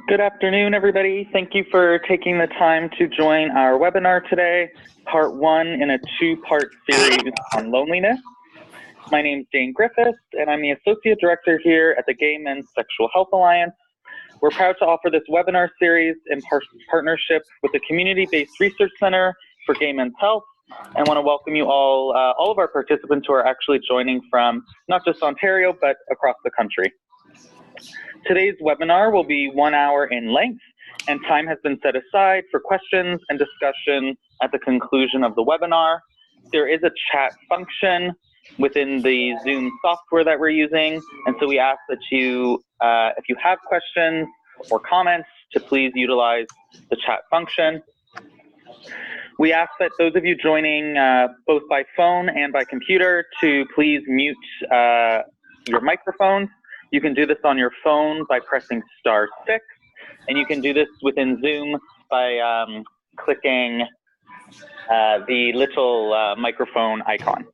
Good afternoon, everybody. Thank you for taking the time to join our webinar today, part one in a two-part series on loneliness. My name is Jane Griffiths, and I'm the Associate Director here at the Gay Men's Sexual Health Alliance. We're proud to offer this webinar series in partnership with the Community-Based Research Center for Gay Men's Health, and want to welcome you all of our participants who are actually joining from not just Ontario, but across the country. Today's webinar will be 1 hour in length, and time has been set aside for questions and discussion at the conclusion of the webinar. There is a chat function within the Zoom software that we're using, and so we ask that you, if you have questions or comments, to please utilize the chat function. We ask that those of you joining both by phone and by computer to please mute your microphones. You can do this on your phone by pressing *6, and you can do this within Zoom by clicking the little microphone icon.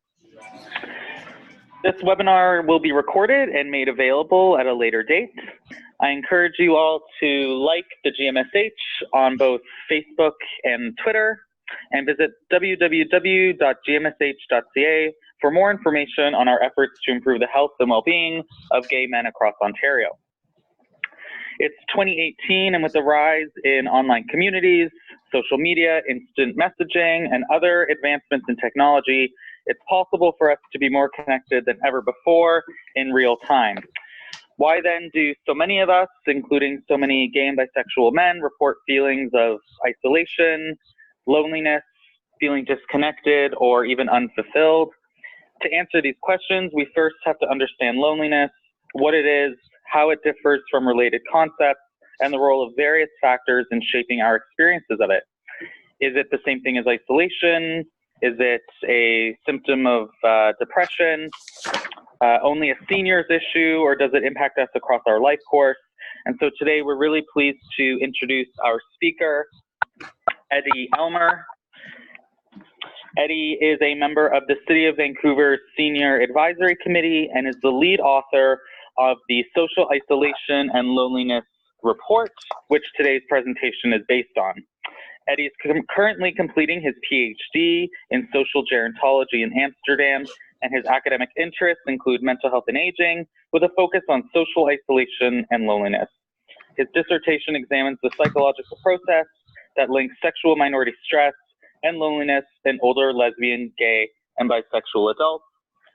This webinar will be recorded and made available at a later date. I encourage you all to like the GMSH on both Facebook and Twitter, and visit www.gmsh.ca for more information on our efforts to improve the health and well-being of gay men across Ontario. It's 2018, and with the rise in online communities, social media, instant messaging, and other advancements in technology, it's possible for us to be more connected than ever before in real time. Why then do so many of us, including so many gay and bisexual men, report feelings of isolation, loneliness, feeling disconnected, or even unfulfilled? To answer these questions, we first have to understand loneliness, what it is, how it differs from related concepts, and the role of various factors in shaping our experiences of it. Is it the same thing as isolation? Is it a symptom of depression, only a senior's issue, or does it impact us across our life course? And so today we're really pleased to introduce our speaker, Eddie Elmer. Eddie is a member of the City of Vancouver's Senior Advisory Committee and is the lead author of the Social Isolation and Loneliness Report, which today's presentation is based on. Eddie is currently completing his PhD in social gerontology in Amsterdam, and his academic interests include mental health and aging, with a focus on social isolation and loneliness. His dissertation examines the psychological process that links sexual minority stress and loneliness in older lesbian, gay, and bisexual adults.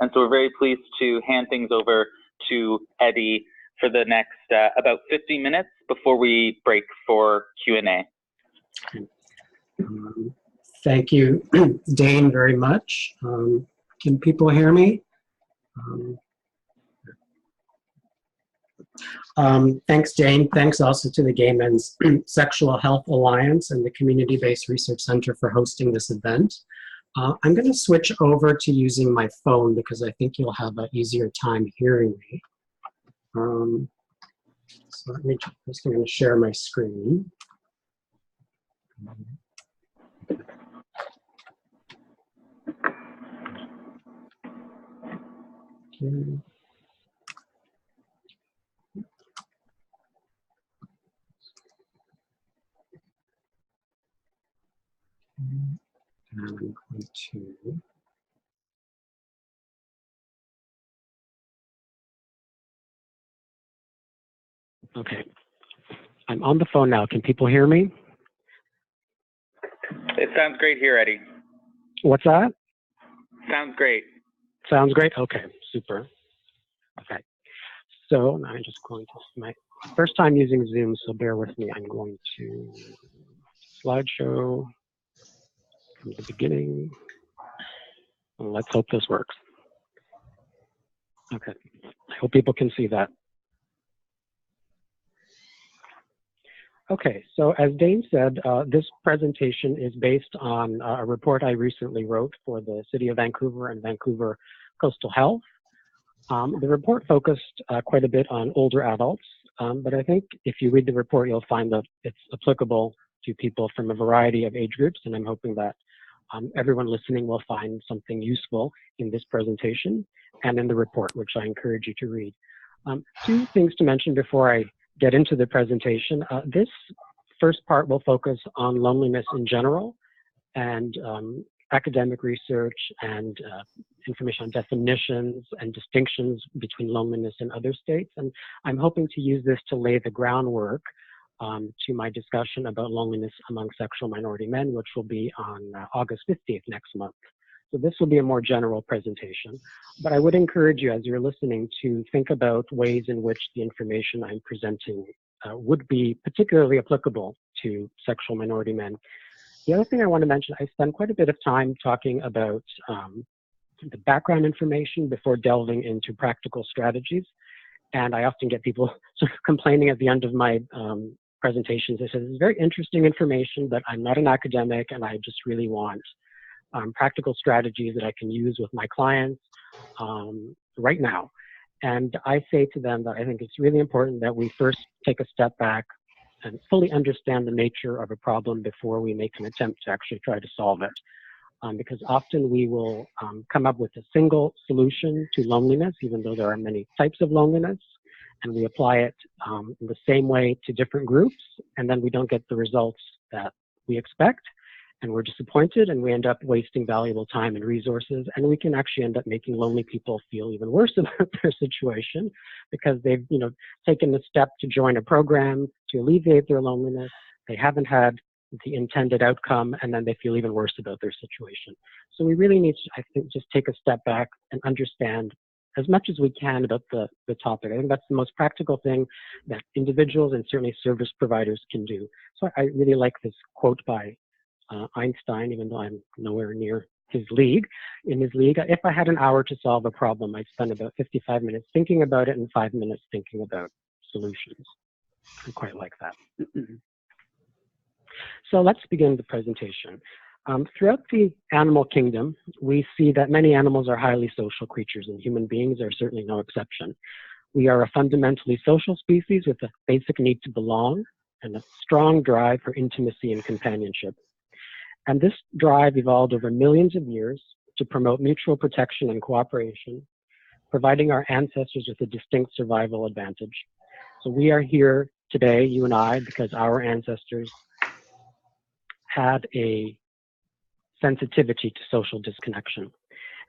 And so we're very pleased to hand things over to Eddie for the next about 50 minutes before we break for Q&A. Thank you, Dane, very much. Can people hear me? Thanks, Jane. Thanks also to the Gay Men's Sexual Health Alliance and the Community-Based Research Center for hosting this event. I'm going to switch over to using my phone because I think you'll have an easier time hearing me. So let me just, I'm going to share my screen. Okay. And I'm going to okay. I'm on the phone now. Can people hear me? It sounds great here, Eddie. What's that? Sounds great. Sounds great? Okay, super. Okay. So I'm just going to, my first time using Zoom, so bear with me. I'm going to slideshow from the beginning. And let's hope this works. Okay. I hope people can see that. Okay, so as Dane said, this presentation is based on a report I recently wrote for the City of Vancouver and Vancouver Coastal Health. The report focused quite a bit on older adults, but I think if you read the report, you'll find that it's applicable to people from a variety of age groups, and I'm hoping that everyone listening will find something useful in this presentation and in the report, which I encourage you to read. Two things to mention before I get into the presentation, this first part will focus on loneliness in general and academic research and information on definitions and distinctions between loneliness and other states. And I'm hoping to use this to lay the groundwork to my discussion about loneliness among sexual minority men, which will be on August 15th next month. So this will be a more general presentation, but I would encourage you as you're listening to think about ways in which the information I'm presenting would be particularly applicable to sexual minority men. The other thing I want to mention, I spend quite a bit of time talking about the background information before delving into practical strategies. And I often get people sort of complaining at the end of my presentations. They say, this is very interesting information, but I'm not an academic and I just really want practical strategies that I can use with my clients right now. And I say to them that I think it's really important that we first take a step back and fully understand the nature of a problem before we make an attempt to actually try to solve it. Because often we will come up with a single solution to loneliness, even though there are many types of loneliness, and we apply it in the same way to different groups, and then we don't get the results that we expect, and we're disappointed, and we end up wasting valuable time and resources, and we can actually end up making lonely people feel even worse about their situation because they've, taken the step to join a program to alleviate their loneliness. They haven't had the intended outcome, and then they feel even worse about their situation. So we really need to, I think, just take a step back and understand as much as we can about the topic. I think that's the most practical thing that individuals and certainly service providers can do. So I really like this quote by Einstein, even though I'm nowhere near his league. In his league, if I had an hour to solve a problem, I'd spend about 55 minutes thinking about it and 5 minutes thinking about solutions. I quite like that. So let's begin the presentation. Throughout the animal kingdom, we see that many animals are highly social creatures, and human beings are certainly no exception. We are a fundamentally social species with a basic need to belong and a strong drive for intimacy and companionship. And this drive evolved over millions of years to promote mutual protection and cooperation, providing our ancestors with a distinct survival advantage. So we are here today, you and I, because our ancestors had a sensitivity to social disconnection.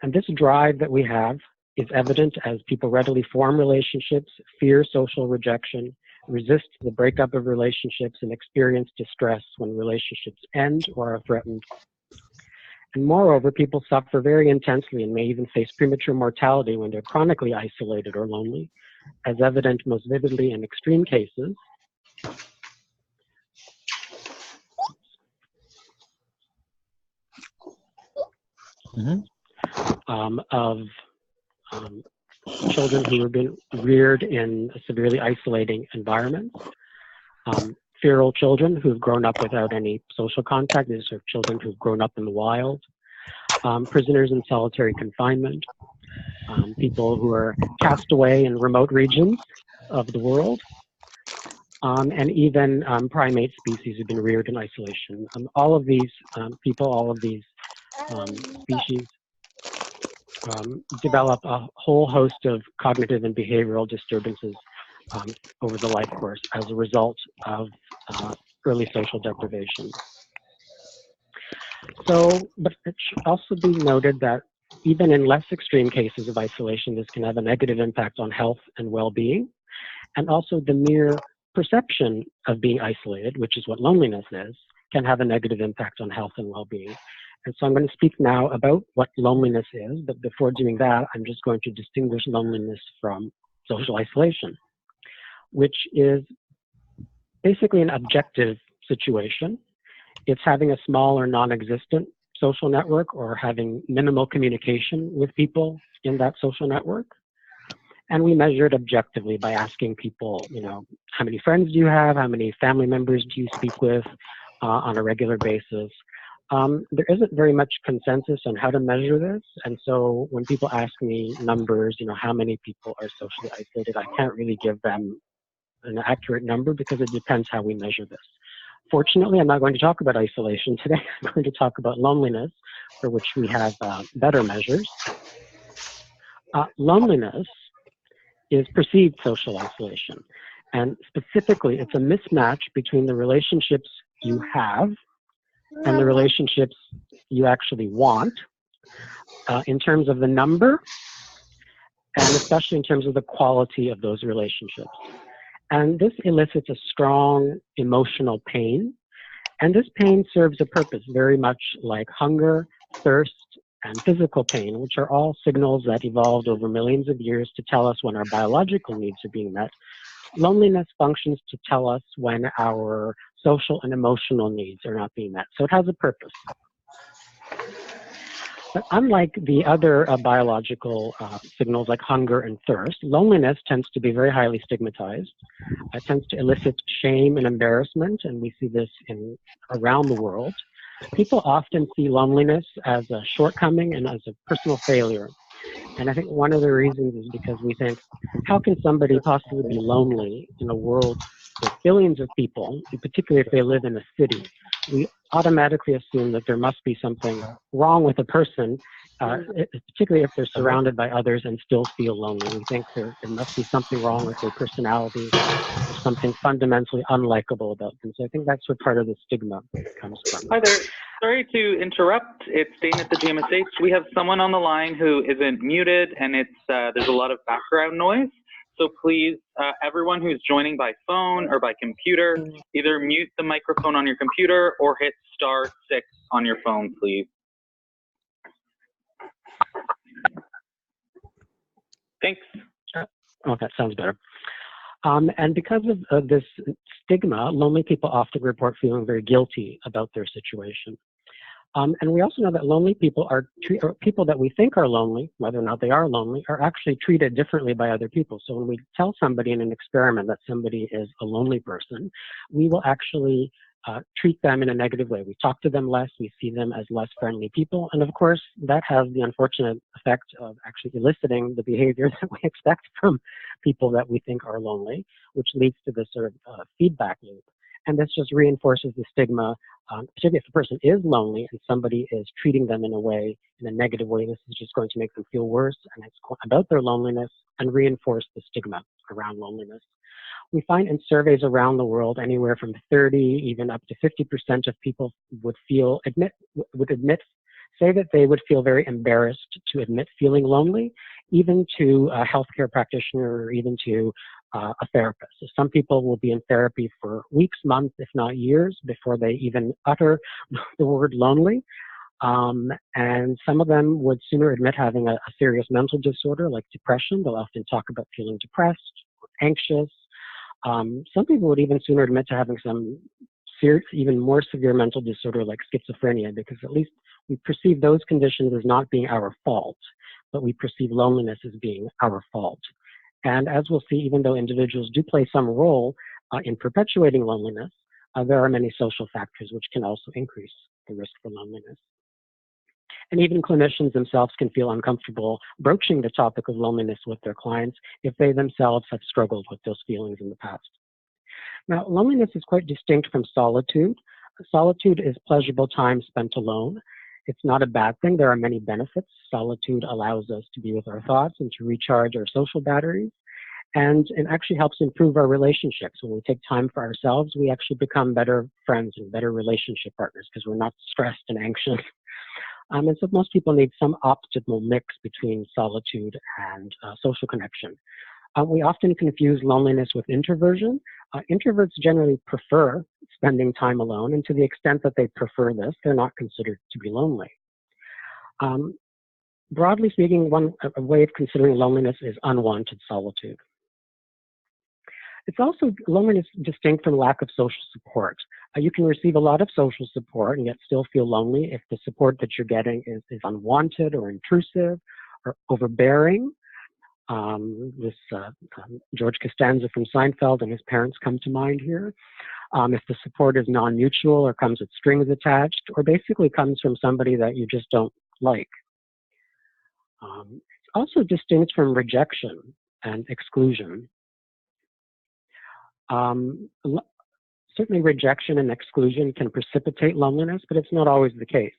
And this drive that we have is evident as people readily form relationships, fear social rejection, resist the breakup of relationships, and experience distress when relationships end or are threatened. And moreover, people suffer very intensely and may even face premature mortality when they're chronically isolated or lonely, as evident most vividly in extreme cases of children who have been reared in severely isolating environments, feral children who've grown up without any social contact. These are children who've grown up in the wild, prisoners in solitary confinement, people who are cast away in remote regions of the world, and even primate species who've been reared in isolation. All of these people, all of these species develop a whole host of cognitive and behavioral disturbances over the life course as a result of early social deprivation. So, but it should also be noted that even in less extreme cases of isolation, this can have a negative impact on health and well-being, and also the mere perception of being isolated, which is what loneliness is, can have a negative impact on health and well-being. And so I'm going to speak now about what loneliness is, but before doing that, I'm just going to distinguish loneliness from social isolation, which is basically an objective situation. It's having a small or non-existent social network or having minimal communication with people in that social network. And we measure it objectively by asking people, how many friends do you have? How many family members do you speak with on a regular basis? There isn't very much consensus on how to measure this. And so when people ask me numbers, how many people are socially isolated, I can't really give them an accurate number because it depends how we measure this. Fortunately, I'm not going to talk about isolation today. I'm going to talk about loneliness, for which we have better measures. Loneliness is perceived social isolation. And specifically, it's a mismatch between the relationships you have and the relationships you actually want in terms of the number, and especially in terms of the quality of those relationships. And this elicits a strong emotional pain. And this pain serves a purpose, very much like hunger, thirst, and physical pain, which are all signals that evolved over millions of years to tell us when our biological needs are being met. Loneliness functions to tell us when our social and emotional needs are not being met. So it has a purpose. But unlike the other biological signals like hunger and thirst, loneliness tends to be very highly stigmatized. It tends to elicit shame and embarrassment, and we see this around the world. People often see loneliness as a shortcoming and as a personal failure. And I think one of the reasons is because we think, how can somebody possibly be lonely in a world with billions of people, and particularly if they live in a city? We automatically assume that there must be something wrong with a person, particularly if they're surrounded by others and still feel lonely. We think there must be something wrong with their personality, or something fundamentally unlikable about them. So I think that's where part of the stigma comes from. Hi there. Sorry to interrupt. It's Dane at the GMSH. We have someone on the line who isn't muted, and there's a lot of background noise. So please, everyone who's joining by phone or by computer, either mute the microphone on your computer or hit *6 on your phone, please. Thanks. Oh, that sounds better. And because of this stigma, lonely people often report feeling very guilty about their situation. And we also know that lonely people or people that we think are lonely, whether or not they are lonely, are actually treated differently by other people. So when we tell somebody in an experiment that somebody is a lonely person, we will actually treat them in a negative way. We talk to them less, we see them as less friendly people, and of course that has the unfortunate effect of actually eliciting the behavior that we expect from people that we think are lonely, which leads to this sort of feedback loop. And this just reinforces the stigma, particularly if the person is lonely and somebody is treating them in a negative way. This is just going to make them feel worse, and it's about their loneliness and reinforce the stigma around loneliness. We find in surveys around the world, anywhere from 30, even up to 50% of people would say that they would feel very embarrassed to admit feeling lonely, even to a healthcare practitioner or even to a therapist. So some people will be in therapy for weeks, months, if not years, before they even utter the word lonely. And some of them would sooner admit having a serious mental disorder like depression. They'll often talk about feeling depressed or anxious. Some people would even sooner admit to having some even more severe mental disorder like schizophrenia, because at least we perceive those conditions as not being our fault, but we perceive loneliness as being our fault. And as we'll see, even though individuals do play some role in perpetuating loneliness, there are many social factors which can also increase the risk for loneliness. And even clinicians themselves can feel uncomfortable broaching the topic of loneliness with their clients if they themselves have struggled with those feelings in the past. Now, loneliness is quite distinct from solitude. Solitude is pleasurable time spent alone. It's not a bad thing. There are many benefits. Solitude allows us to be with our thoughts and to recharge our social batteries. And it actually helps improve our relationships. When we take time for ourselves, we actually become better friends and better relationship partners because we're not stressed and anxious. And so most people need some optimal mix between solitude and social connection. We often confuse loneliness with introversion. Introverts generally prefer spending time alone, and to the extent that they prefer this, they're not considered to be lonely. Broadly speaking, a way of considering loneliness is unwanted solitude. It's also loneliness distinct from lack of social support. You can receive a lot of social support and yet still feel lonely if the support that you're getting is unwanted or intrusive or overbearing. George Costanza from Seinfeld and his parents come to mind here. If the support is non-mutual or comes with strings attached or basically comes from somebody that you just don't like. It's also distinct from rejection and exclusion. Certainly rejection and exclusion can precipitate loneliness, but it's not always the case.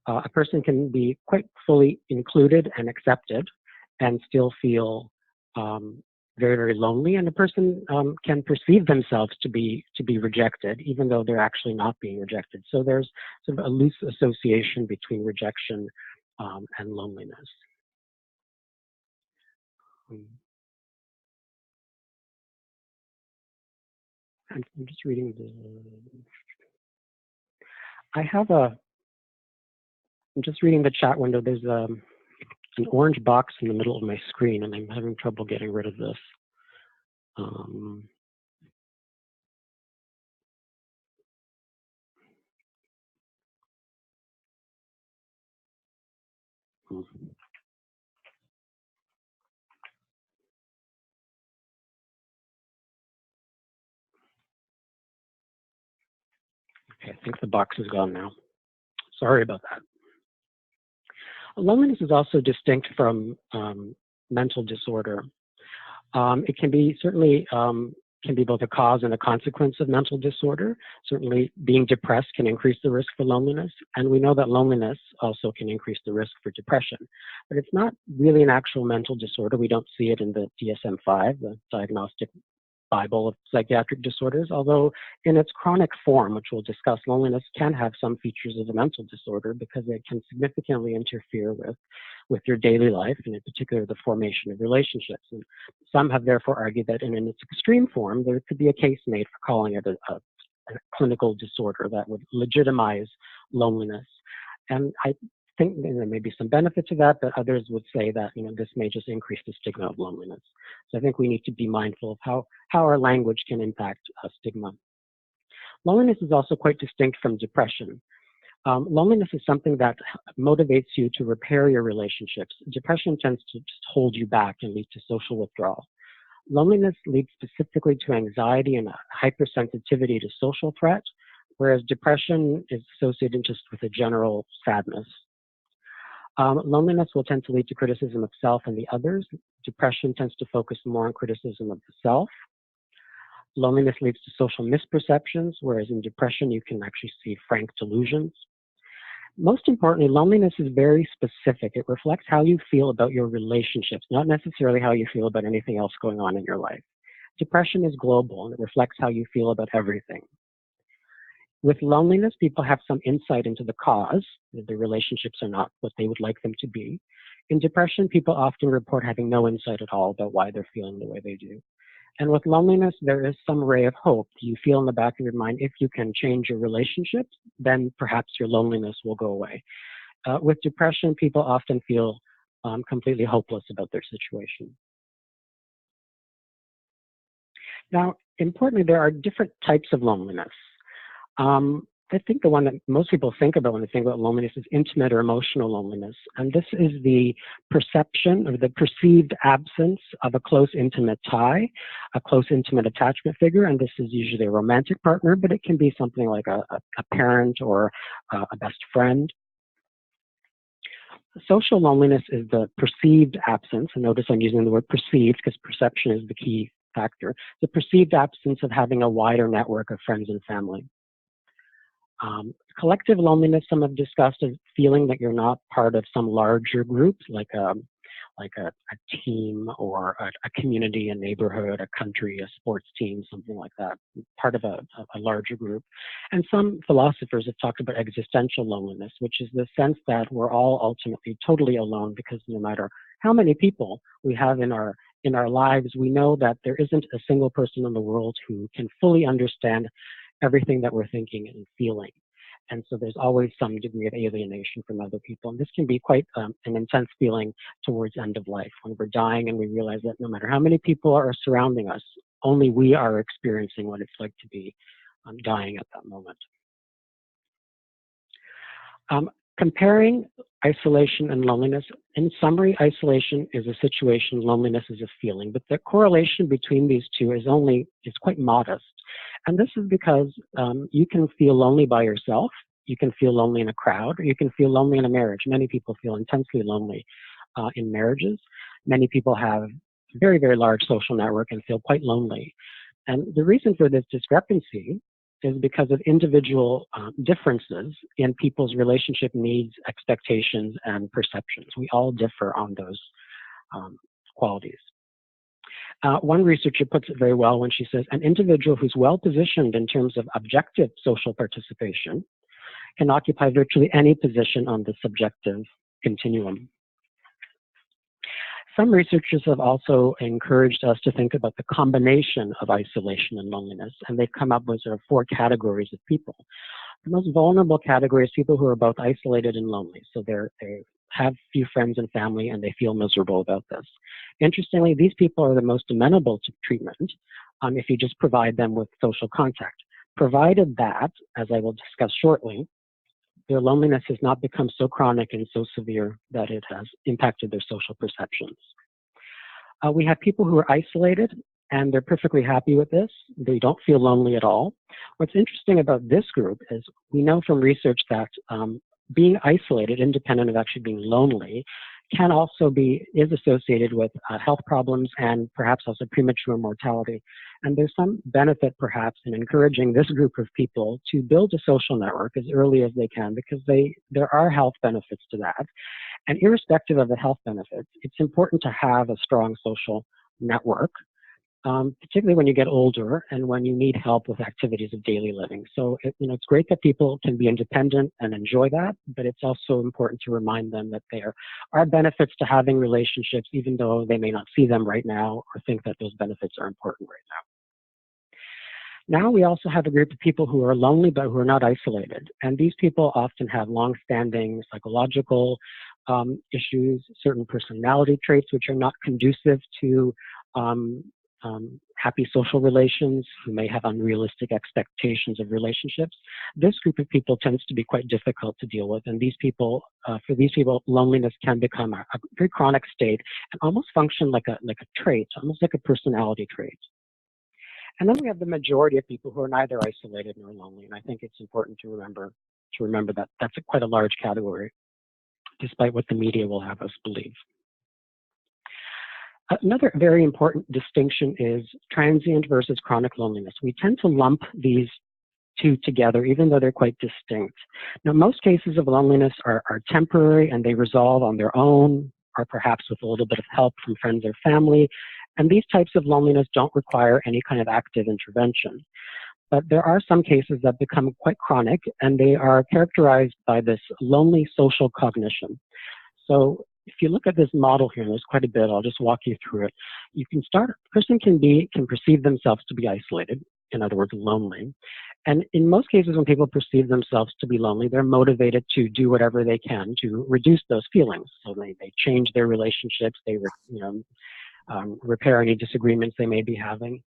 A person can be quite fully included and accepted and still feel very, very lonely, and a person can perceive themselves to be rejected, even though they're actually not being rejected. So there's sort of a loose association between rejection and loneliness. I'm just reading I'm just reading the chat window. There's an orange box in the middle of my screen, and I'm having trouble getting rid of this. Okay, I think the box is gone now. Sorry about that. Loneliness is also distinct from mental disorder. It can be certainly can be both a cause and a consequence of mental disorder. Certainly being depressed can increase the risk for loneliness, and we know that loneliness also can increase the risk for depression. But it's not really an actual mental disorder. We don't see it in the DSM-5, the Diagnostic Bible of Psychiatric Disorders, although in its chronic form, which we'll discuss, loneliness can have some features of a mental disorder because it can significantly interfere with your daily life, and in particular the formation of relationships. And some have therefore argued that in its extreme form, there could be a case made for calling it a clinical disorder that would legitimize loneliness. And I think there may be some benefit to that, but others would say that this may just increase the stigma of loneliness. So I think we need to be mindful of how our language can impact stigma. Loneliness is also quite distinct from depression. Loneliness is something that motivates you to repair your relationships. Depression tends to just hold you back and lead to social withdrawal. Loneliness leads specifically to anxiety and a hypersensitivity to social threat, whereas depression is associated just with a general sadness. Loneliness will tend to lead to criticism of self and the others. Depression tends to focus more on criticism of the self. Loneliness leads to social misperceptions, whereas in depression you can actually see frank delusions. Most importantly, loneliness is very specific. It reflects how you feel about your relationships, not necessarily how you feel about anything else going on in your life. Depression is global, and it reflects how you feel about everything. With loneliness, people have some insight into the cause. The relationships are not what they would like them to be. In depression, people often report having no insight at all about why they're feeling the way they do. And with loneliness, there is some ray of hope. You feel in the back of your mind, if you can change your relationships, then perhaps your loneliness will go away. With depression, people often feel completely hopeless about their situation. Now, importantly, there are different types of loneliness. I think the one that most people think about when they think about loneliness is intimate or emotional loneliness. And this is the perception or the perceived absence of a close, intimate tie, a close, intimate attachment figure. And this is usually a romantic partner, but it can be something like a parent or a best friend. Social loneliness is the perceived absence. And notice I'm using the word perceived because perception is the key factor. The perceived absence of having a wider network of friends and family. Collective loneliness, some have discussed, as feeling that you're not part of some larger group, like a team or a community, a neighborhood, a country, a sports team, something like that, part of a larger group. And some philosophers have talked about existential loneliness, which is the sense that we're all ultimately totally alone because no matter how many people we have in our lives, we know that there isn't a single person in the world who can fully understand everything that we're thinking and feeling. And so there's always some degree of alienation from other people. And this can be quite an intense feeling towards end of life when we're dying and we realize that no matter how many people are surrounding us, only we are experiencing what it's like to be dying at that moment. Comparing isolation and loneliness. In summary, isolation is a situation, loneliness is a feeling, but the correlation between these two is quite modest. And this is because you can feel lonely by yourself, you can feel lonely in a crowd, or you can feel lonely in a marriage. Many people feel intensely lonely in marriages. Many people have a very, very large social network and feel quite lonely. And the reason for this discrepancy is because of individual differences in people's relationship needs, expectations, and perceptions. We all differ on those qualities. One researcher puts it very well when she says, an individual who's well positioned in terms of objective social participation can occupy virtually any position on the subjective continuum. Some researchers have also encouraged us to think about the combination of isolation and loneliness, and they've come up with sort of 4 categories of people. The most vulnerable category is people who are both isolated and lonely. So they have few friends and family, and they feel miserable about this. Interestingly, these people are the most amenable to treatment if you just provide them with social contact, provided that, as I will discuss shortly, their loneliness has not become so chronic and so severe that it has impacted their social perceptions. We have people who are isolated, and they're perfectly happy with this. They don't feel lonely at all. What's interesting about this group is we know from research that being isolated, independent of actually being lonely, can also is associated with health problems and perhaps also premature mortality. And there's some benefit perhaps in encouraging this group of people to build a social network as early as they can, because there are health benefits to that. And irrespective of the health benefits, it's important to have a strong social network, particularly when you get older and when you need help with activities of daily living. So it's great that people can be independent and enjoy that, but it's also important to remind them that there are benefits to having relationships, even though they may not see them right now or think that those benefits are important right now. Now we also have a group of people who are lonely but who are not isolated. And these people often have long-standing psychological issues, certain personality traits which are not conducive to happy social relations, who may have unrealistic expectations of relationships. This group of people tends to be quite difficult to deal with, and these people, for these people, loneliness can become a very chronic state and almost function like a trait, almost like a personality trait. And then we have the majority of people who are neither isolated nor lonely, and I think it's important to remember that that's quite a large category, despite what the media will have us believe. Another very important distinction is transient versus chronic loneliness. We tend to lump these two together, even though they're quite distinct. Now, most cases of loneliness are temporary and they resolve on their own, or perhaps with a little bit of help from friends or family. And these types of loneliness don't require any kind of active intervention. But there are some cases that become quite chronic, and they are characterized by this lonely social cognition. So if you look at this model here, and there's quite a bit, I'll just walk you through it. You can start, a person can perceive themselves to be isolated, in other words, lonely. And in most cases, when people perceive themselves to be lonely, they're motivated to do whatever they can to reduce those feelings. So they change their relationships, they repair any disagreements they may be having.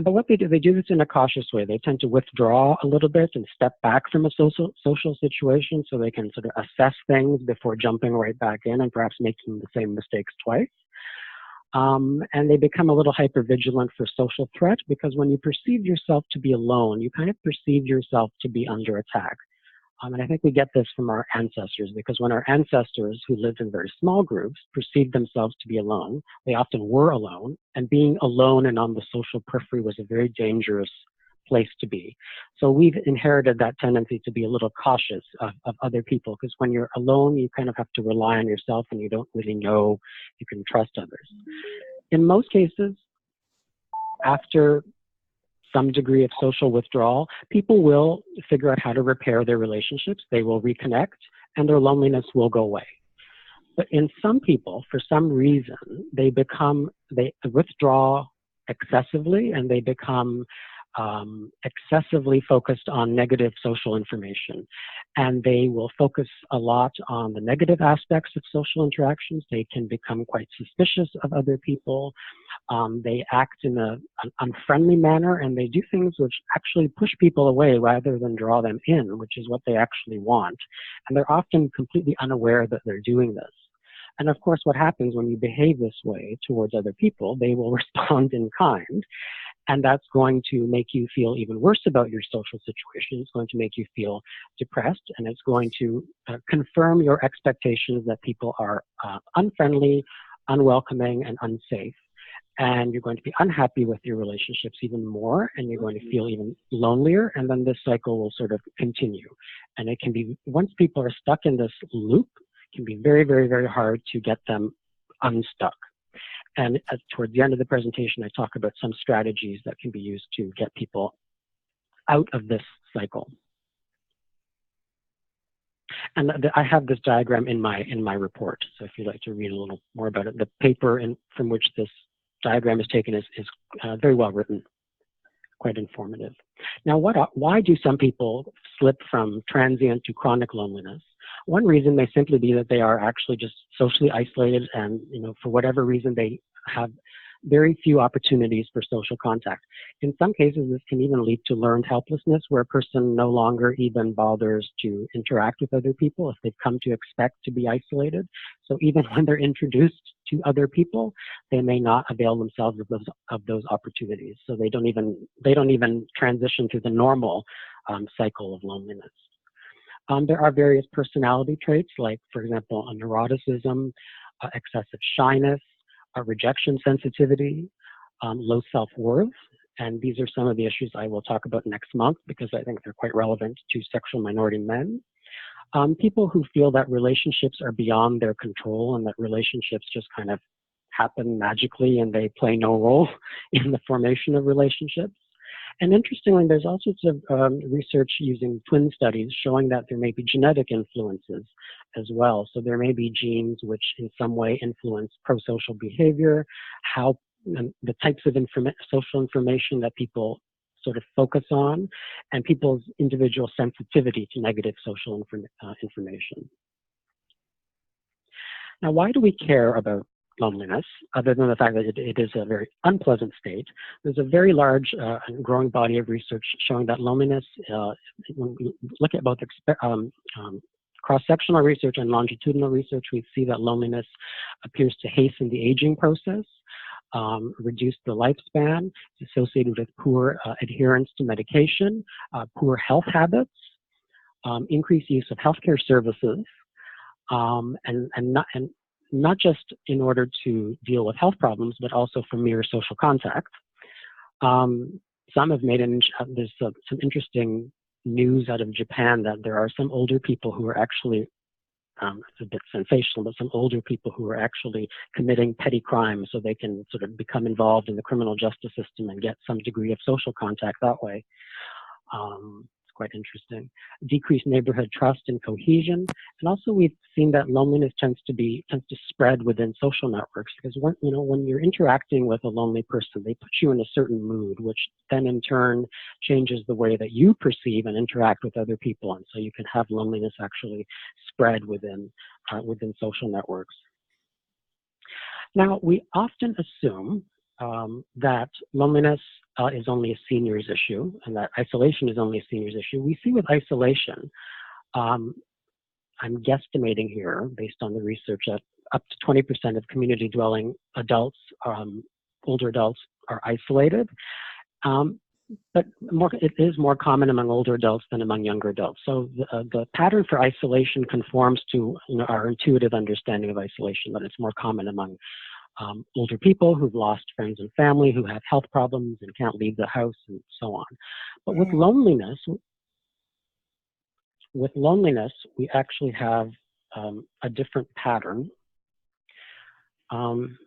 But what they do this in a cautious way. They tend to withdraw a little bit and step back from a social situation so they can sort of assess things before jumping right back in and perhaps making the same mistakes twice. And they become a little hypervigilant for social threat, because when you perceive yourself to be alone, you kind of perceive yourself to be under attack. And I think we get this from our ancestors, because when our ancestors, who lived in very small groups, perceived themselves to be alone, they often were alone, and being alone and on the social periphery was a very dangerous place to be. So we've inherited that tendency to be a little cautious of other people, because when you're alone, you kind of have to rely on yourself and you don't really know you can trust others. In most cases, after some degree of social withdrawal, people will figure out how to repair their relationships, they will reconnect, and their loneliness will go away. But in some people, for some reason, they withdraw excessively, and they become excessively focused on negative social information. And they will focus a lot on the negative aspects of social interactions. They can become quite suspicious of other people. They act in an unfriendly manner, and they do things which actually push people away rather than draw them in, which is what they actually want. And they're often completely unaware that they're doing this. And of course, what happens when you behave this way towards other people, they will respond in kind. And that's going to make you feel even worse about your social situation. It's going to make you feel depressed, and it's going to confirm your expectations that people are unfriendly, unwelcoming, and unsafe. And you're going to be unhappy with your relationships even more, and you're going to feel even lonelier, and then this cycle will sort of continue. And it can be, once people are stuck in this loop, it can be very, very, very hard to get them unstuck. And towards the end of the presentation, I talk about some strategies that can be used to get people out of this cycle. And I have this diagram in my report. So if you'd like to read a little more about it, the paper from which this diagram is taken is very well written, quite informative. Now, why do some people slip from transient to chronic loneliness? One reason may simply be that they are actually just socially isolated, and for whatever reason they have very few opportunities for social contact. In some cases, this can even lead to learned helplessness, where a person no longer even bothers to interact with other people if they've come to expect to be isolated. So even when they're introduced to other people, they may not avail themselves of those opportunities. So they don't even transition to the normal cycle of loneliness. There are various personality traits, like, for example, a neuroticism, excessive shyness, rejection sensitivity, low self-worth, and these are some of the issues I will talk about next month because I think they're quite relevant to sexual minority men. People who feel that relationships are beyond their control and that relationships just kind of happen magically and they play no role in the formation of relationships. And interestingly, there's all sorts of research using twin studies showing that there may be genetic influences as well. So there may be genes which in some way influence pro-social behavior, how the types of social information that people sort of focus on, and people's individual sensitivity to negative social information. Now, why do we care about loneliness, other than the fact that it is a very unpleasant state? There's a very large and growing body of research showing that loneliness, when we look at both cross-sectional research and longitudinal research, we see that loneliness appears to hasten the aging process, reduce the lifespan. It's associated with poor adherence to medication, poor health habits, increased use of healthcare services, and not just in order to deal with health problems, but also for mere social contact. Some have made there's some interesting news out of Japan that there are some older people who are actually, it's a bit sensational, but some older people who are actually committing petty crimes so they can sort of become involved in the criminal justice system and get some degree of social contact that way. Quite interesting. Decreased neighborhood trust and cohesion, and also we've seen that loneliness tends to spread within social networks, because when you're interacting with a lonely person, they put you in a certain mood, which then in turn changes the way that you perceive and interact with other people, and so you can have loneliness actually spread within social networks. Now, we often assume that loneliness is only a seniors issue, and that isolation is only a seniors issue. We see with isolation, I'm guesstimating here based on the research, that up to 20% of community dwelling adults, older adults, are isolated. But it is more common among older adults than among younger adults. So the pattern for isolation conforms to our intuitive understanding of isolation, that it's more common among older people who've lost friends and family, who have health problems and can't leave the house, and so on. But with loneliness, we actually have a different pattern. And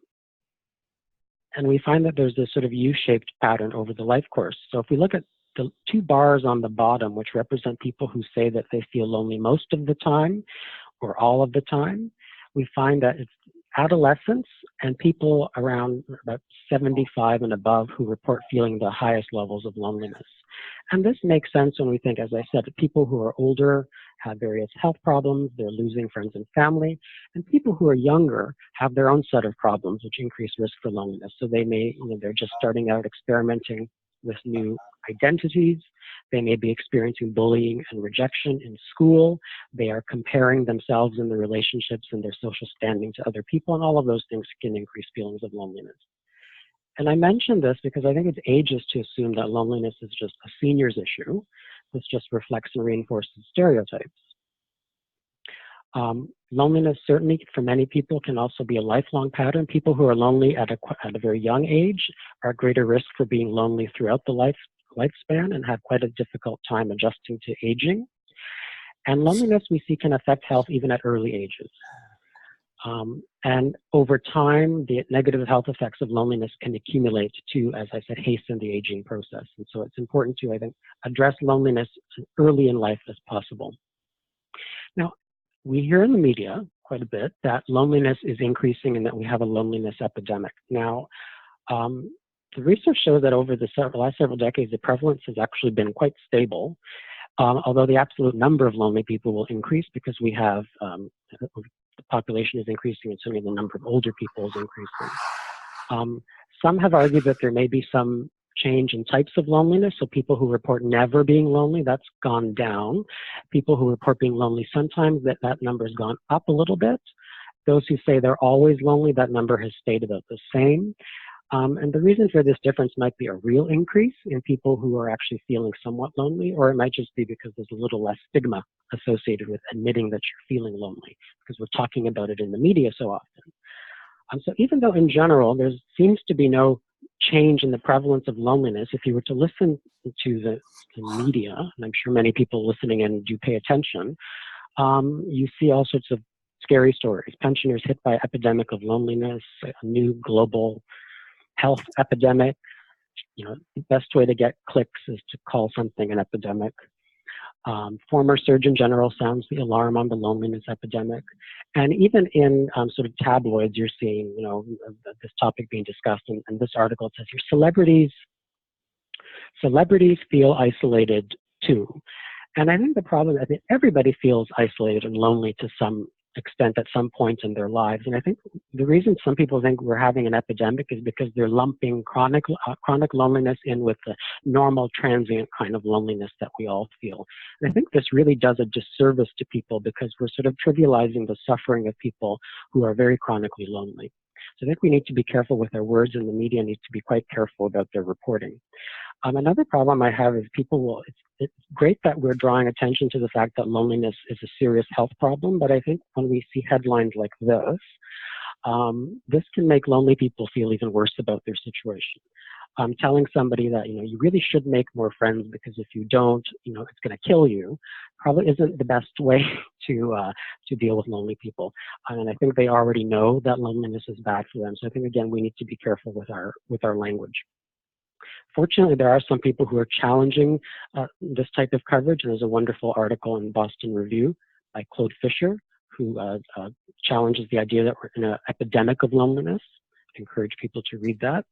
we find that there's this sort of U-shaped pattern over the life course. So if we look at the two bars on the bottom, which represent people who say that they feel lonely most of the time or all of the time, we find that it's adolescents and people around about 75 and above who report feeling the highest levels of loneliness. And this makes sense when we think, as I said, people who are older have various health problems, they're losing friends and family, and people who are younger have their own set of problems which increase risk for loneliness. So they may, they're just starting out experimenting with new identities. They may be experiencing bullying and rejection in school. They are comparing themselves and their relationships and their social standing to other people, and all of those things can increase feelings of loneliness. And I mention this because I think it's ageist to assume that loneliness is just a seniors issue. This just reflects and reinforces stereotypes. Loneliness, certainly for many people, can also be a lifelong pattern. People who are lonely at a very young age are at greater risk for being lonely throughout the lifespan and have quite a difficult time adjusting to aging. And loneliness, we see, can affect health even at early ages. And over time, the negative health effects of loneliness can accumulate to, as I said, hasten the aging process. And so it's important to, I think, address loneliness as early in life as possible. Now, we hear in the media quite a bit that loneliness is increasing and that we have a loneliness epidemic. Now, the research shows that over the last several decades, the prevalence has actually been quite stable, although the absolute number of lonely people will increase because we have the population is increasing and certainly the number of older people is increasing. Some have argued that there may be some change in types of loneliness. So people who report never being lonely, that's gone down. People who report being lonely sometimes, that number has gone up a little bit. Those who say they're always lonely, that number has stayed about the same. And the reason for this difference might be a real increase in people who are actually feeling somewhat lonely, or it might just be because there's a little less stigma associated with admitting that you're feeling lonely, because we're talking about it in the media so often. So even though in general there seems to be no change in the prevalence of loneliness, if you were to listen to the media, and I'm sure many people listening in do pay attention, you see all sorts of scary stories. Pensioners hit by epidemic of loneliness, a new global health epidemic. You know, the best way to get clicks is to call something an epidemic. Former Surgeon General sounds the alarm on the loneliness epidemic. And even in sort of tabloids, you're seeing, you know, this topic being discussed. And this article says here, celebrities feel isolated too. And I think the problem, I think everybody feels isolated and lonely to some extent at some point in their lives. And I think the reason some people think we're having an epidemic is because they're lumping chronic loneliness in with the normal transient kind of loneliness that we all feel. And I think this really does a disservice to people because we're sort of trivializing the suffering of people who are very chronically lonely. So I think we need to be careful with our words, and the media needs to be quite careful about their reporting. Another problem I have is it's great that we're drawing attention to the fact that loneliness is a serious health problem, but I think when we see headlines like this, this can make lonely people feel even worse about their situation. Telling somebody that, you know, you really should make more friends because if you don't, you know, it's going to kill you, probably isn't the best way to deal with lonely people. And I think they already know that loneliness is bad for them. So I think, again, we need to be careful with our language. Fortunately, there are some people who are challenging this type of coverage. And there's a wonderful article in Boston Review by Claude Fisher, who challenges the idea that we're in an epidemic of loneliness. I encourage people to read that.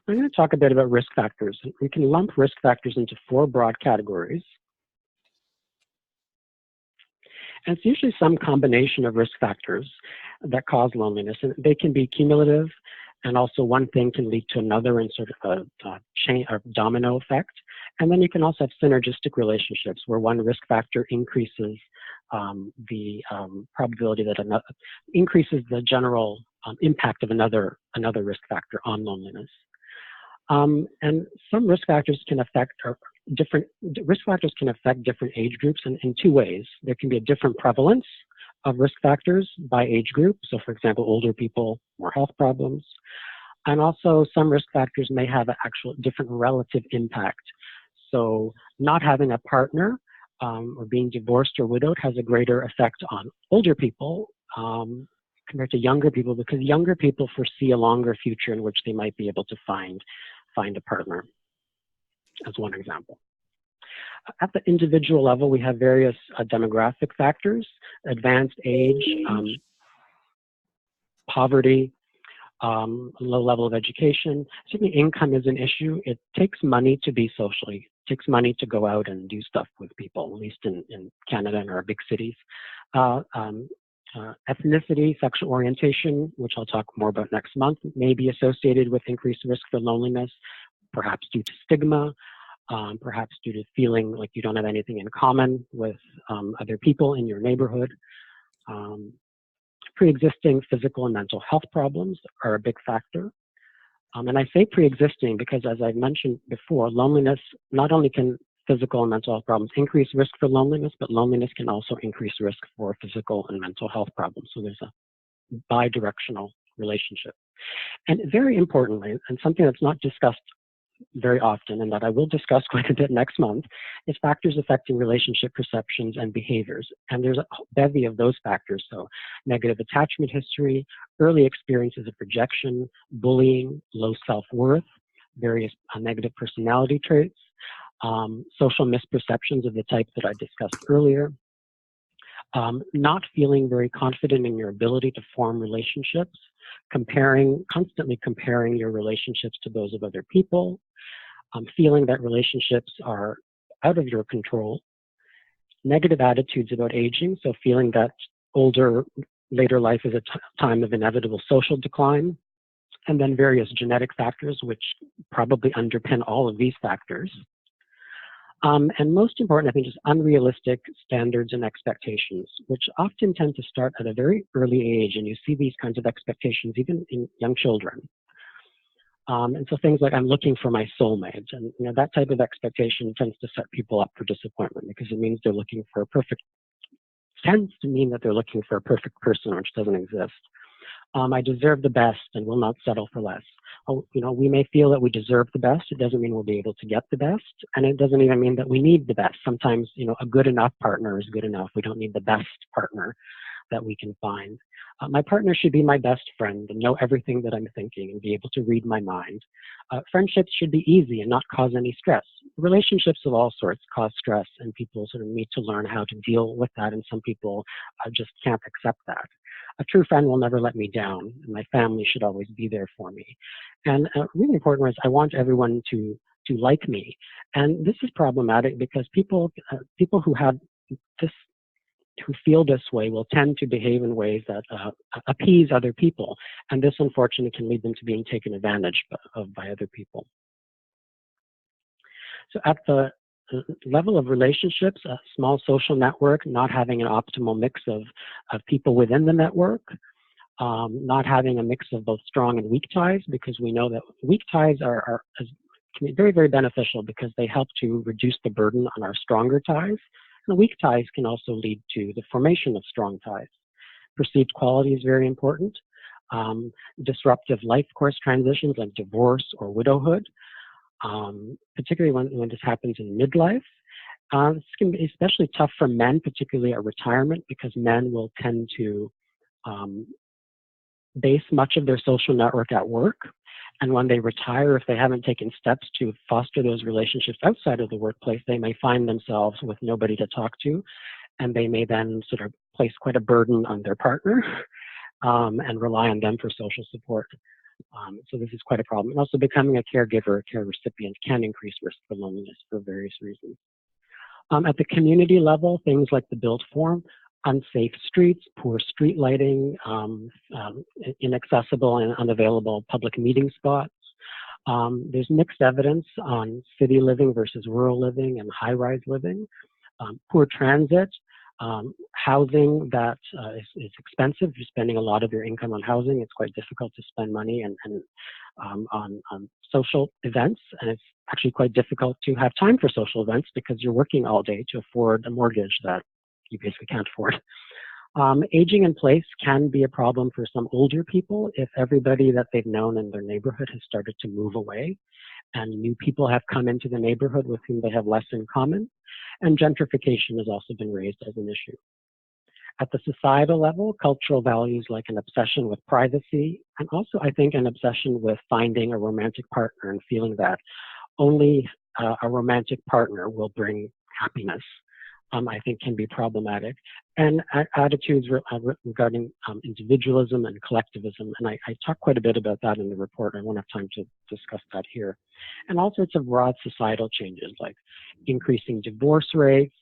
I'm going to talk a bit about risk factors. We can lump risk factors into 4 broad categories. And it's usually some combination of risk factors that cause loneliness. And they can be cumulative, and also one thing can lead to another in sort of a chain or domino effect. And then you can also have synergistic relationships where one risk factor increases the probability that increases the general impact of another risk factor on loneliness. And some risk factors can affect different age groups in 2 ways. There can be a different prevalence of risk factors by age group. So for example, older people, more health problems. And also some risk factors may have an actual different relative impact. So not having a partner or being divorced or widowed has a greater effect on older people compared to younger people, because younger people foresee a longer future in which they might be able to find a partner, as one example. At the individual level, we have various demographic factors: advanced age, poverty, low level of education. Certainly income is an issue. It takes money to be socially. It takes money to go out and do stuff with people, at least in Canada and our big cities. Ethnicity, sexual orientation, which I'll talk more about next month, may be associated with increased risk for loneliness, perhaps due to stigma, perhaps due to feeling like you don't have anything in common with other people in your neighborhood. Pre-existing physical and mental health problems are a big factor. And I say pre-existing because, as I've mentioned before, loneliness, not only can physical and mental health problems increase risk for loneliness, but loneliness can also increase risk for physical and mental health problems. So there's a bi-directional relationship. And very importantly, and something that's not discussed very often, and that I will discuss quite a bit next month, is factors affecting relationship perceptions and behaviors. And there's a bevy of those factors. So negative attachment history, early experiences of rejection, bullying, low self-worth, various negative personality traits, social misperceptions of the type that I discussed earlier, not feeling very confident in your ability to form relationships, constantly comparing your relationships to those of other people, feeling that relationships are out of your control, negative attitudes about aging, so feeling that later life is a time of inevitable social decline, and then various genetic factors which probably underpin all of these factors. And most important, I think, is unrealistic standards and expectations, which often tend to start at a very early age, and you see these kinds of expectations even in young children. And so things like, I'm looking for my soulmate, and that type of expectation tends to set people up for disappointment because it means they're looking for tends to mean that they're looking for a perfect person, which doesn't exist. I deserve the best and will not settle for less. We may feel that we deserve the best. It doesn't mean we'll be able to get the best. And it doesn't even mean that we need the best. Sometimes, a good enough partner is good enough. We don't need the best partner that we can find. My partner should be my best friend and know everything that I'm thinking and be able to read my mind. Friendships should be easy and not cause any stress. Relationships of all sorts cause stress, and people sort of need to learn how to deal with that, and some people just can't accept that. A true friend will never let me down, and my family should always be there for me. And really important is I want everyone to like me. And this is problematic because people who have this, who feel this way, will tend to behave in ways that appease other people. And this, unfortunately, can lead them to being taken advantage of by other people. So at the level of relationships, a small social network, not having an optimal mix of people within the network, not having a mix of both strong and weak ties, because we know that weak ties can be very, very beneficial because they help to reduce the burden on our stronger ties. And weak ties can also lead to the formation of strong ties. Perceived quality is very important. Disruptive life course transitions like divorce or widowhood, particularly when this happens in midlife. This can be especially tough for men, particularly at retirement, because men will tend to base much of their social network at work. And when they retire, if they haven't taken steps to foster those relationships outside of the workplace, they may find themselves with nobody to talk to, and they may then sort of place quite a burden on their partner and rely on them for social support. So this is quite a problem. And also becoming a caregiver or care recipient can increase risk for loneliness for various reasons. At the community level, things like the built form, unsafe streets, poor street lighting, inaccessible and unavailable public meeting spots. There's mixed evidence on city living versus rural living and high-rise living. Poor transit, housing that is expensive. You're spending a lot of your income on housing. It's quite difficult to spend money on social events, and it's actually quite difficult to have time for social events because you're working all day to afford a mortgage that you basically can't afford. Aging in place can be a problem for some older people if everybody that they've known in their neighborhood has started to move away and new people have come into the neighborhood with whom they have less in common. And gentrification has also been raised as an issue. At the societal level, cultural values like an obsession with privacy, and also I think an obsession with finding a romantic partner and feeling that only a romantic partner will bring happiness, I think can be problematic. And attitudes regarding individualism and collectivism, and I talk quite a bit about that in the report. I won't have time to discuss that here. And all sorts of broad societal changes like increasing divorce rates,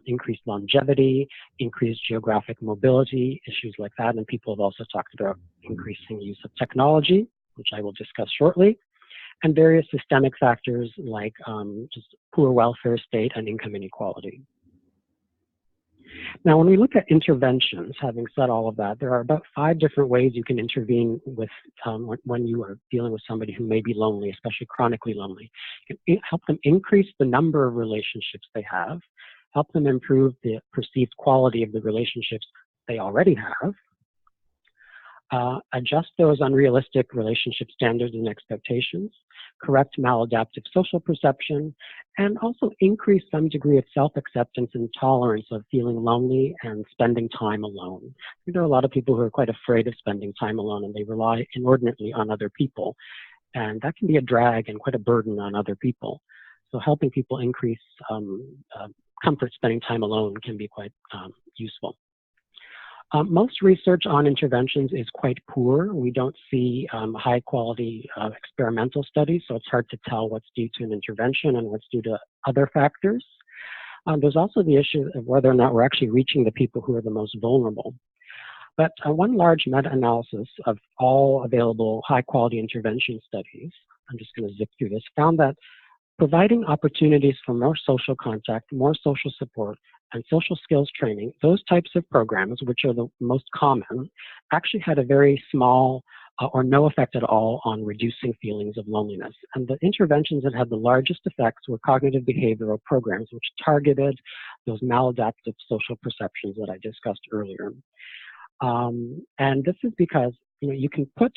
increased longevity, increased geographic mobility, issues like that. And people have also talked about increasing use of technology, which I will discuss shortly, and various systemic factors like just poor welfare state and income inequality. Now, when we look at interventions, having said all of that, there are about 5 different ways you can intervene with when you are dealing with somebody who may be lonely, especially chronically lonely. You can help them increase the number of relationships they have, help them improve the perceived quality of the relationships they already have, adjust those unrealistic relationship standards and expectations, correct maladaptive social perception, and also increase some degree of self-acceptance and tolerance of feeling lonely and spending time alone. There are a lot of people who are quite afraid of spending time alone, and they rely inordinately on other people. And that can be a drag and quite a burden on other people. So helping people increase comfort spending time alone can be quite useful. Most research on interventions is quite poor. We don't see high quality experimental studies, so it's hard to tell what's due to an intervention and what's due to other factors. There's also the issue of whether or not we're actually reaching the people who are the most vulnerable. But one large meta-analysis of all available high-quality intervention studies, I'm just going to zip through this, found that providing opportunities for more social contact, more social support, and social skills training, those types of programs, which are the most common, actually had a very small or no effect at all on reducing feelings of loneliness. And the interventions that had the largest effects were cognitive behavioral programs, which targeted those maladaptive social perceptions that I discussed earlier. And this is because, you can put,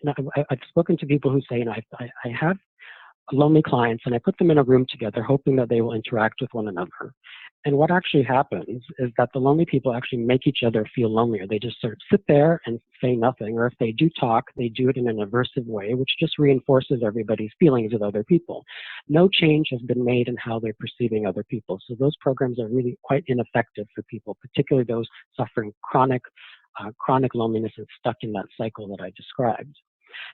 I've spoken to people who say, I have lonely clients and I put them in a room together hoping that they will interact with one another. And what actually happens is that the lonely people actually make each other feel lonelier. They just sort of sit there and say nothing, or if they do talk, they do it in an aversive way, which just reinforces everybody's feelings with other people. No change has been made in how they're perceiving other people. So those programs are really quite ineffective for people, particularly those suffering chronic loneliness and stuck in that cycle that I described.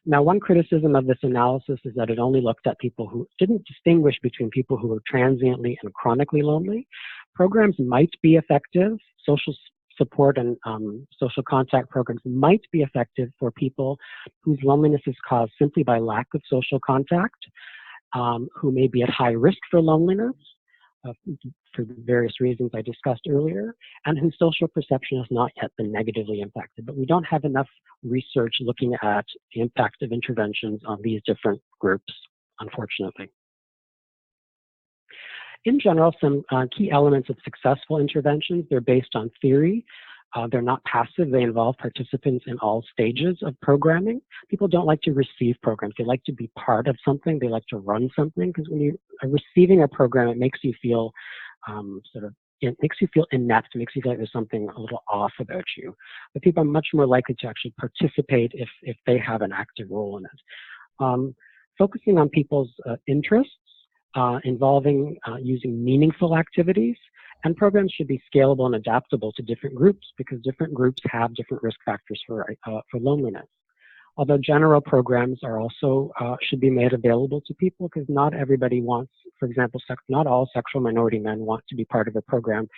Now, one criticism of this analysis is that it only looked at people who didn't distinguish between people who were transiently and chronically lonely. Programs might be effective. Social support and social contact programs might be effective for people whose loneliness is caused simply by lack of social contact, who may be at high risk for loneliness, for the various reasons I discussed earlier, and whose social perception has not yet been negatively impacted. But we don't have enough research looking at the impact of interventions on these different groups, unfortunately. In general, some key elements of successful interventions, they're based on theory. They're not passive. They involve participants in all stages of programming. People don't like to receive programs. They like to be part of something. They like to run something, because when you are receiving a program, it makes you feel it makes you feel inept. It makes you feel like there's something a little off about you. But people are much more likely to actually participate if they have an active role in it. Focusing on people's interests, involving using meaningful activities, and programs should be scalable and adaptable to different groups, because different groups have different risk factors for loneliness. Although general programs are also should be made available to people, because not everybody wants, for example, not all sexual minority men want to be part of a program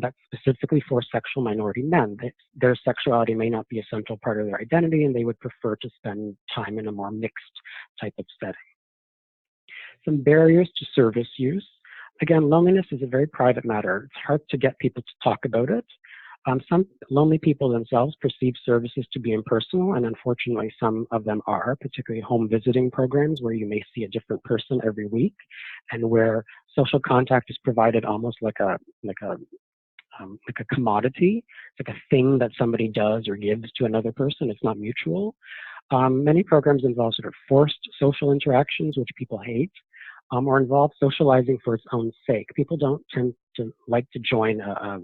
that's specifically for sexual minority men. Their sexuality may not be a central part of their identity, and they would prefer to spend time in a more mixed type of setting. Some barriers to service use. Again, loneliness is a very private matter. It's hard to get people to talk about it. Some lonely people themselves perceive services to be impersonal, and unfortunately some of them are, particularly home visiting programs where you may see a different person every week, and where social contact is provided almost like a commodity. It's like a thing that somebody does or gives to another person. It's not mutual. Many programs involve sort of forced social interactions, which people hate, or involve socializing for its own sake. People don't tend to like to join a